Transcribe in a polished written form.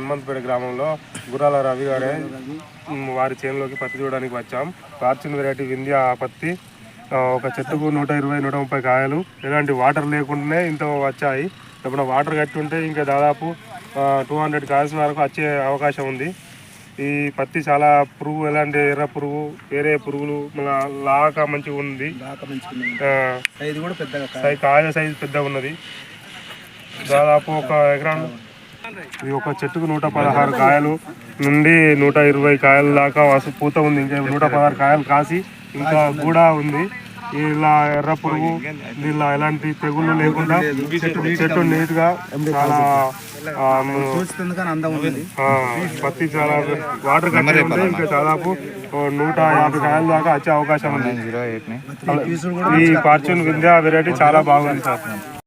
హనుమంతపేట గ్రామంలో గుర్రాల రవి గారే వారి చేనులోకి పత్తి చూడడానికి వచ్చాం. ఫార్చ్యూన్ వెరైటీ వింధ్యా పత్తి ఒక చెట్టుకు 120-130 కాయలు. ఎలాంటి వాటర్ లేకుండానే ఇంత వచ్చాయి. ఇప్పుడు వాటర్ కట్టి ఉంటే ఇంకా దాదాపు 200 కాయల్స్ వరకు వచ్చే అవకాశం ఉంది. ఈ పత్తి చాలా పురుగు, ఎలాంటి ఎర్ర పురుగు, వేరే పురుగులు లాగా మంచిగా ఉంది. కాయ సైజు పెద్దగా ఉన్నది. దాదాపు ఒక ఎకరం ఇది ఒక చెట్టుకు 116 కాయలు నుండి 120 కాయల దాకా పూత ఉంది. ఇంకా 116 కాయలు కాసి ఇంకా కూడా ఉంది. ఇలా ఎర్ర పురుగు దీనిలో ఎలాంటి తెగుళ్ళు లేకుండా చెట్టు నీట్ గా చాలా పత్తి చాలా వాటర్ కట్టి ఉంటే ఇంకా దాదాపు 150 కాయల దాకా వచ్చే అవకాశం ఉంది. ఈ ఫార్చ్యూన్ వింధ్యా వెరైటీ చాలా బాగుంది సార్.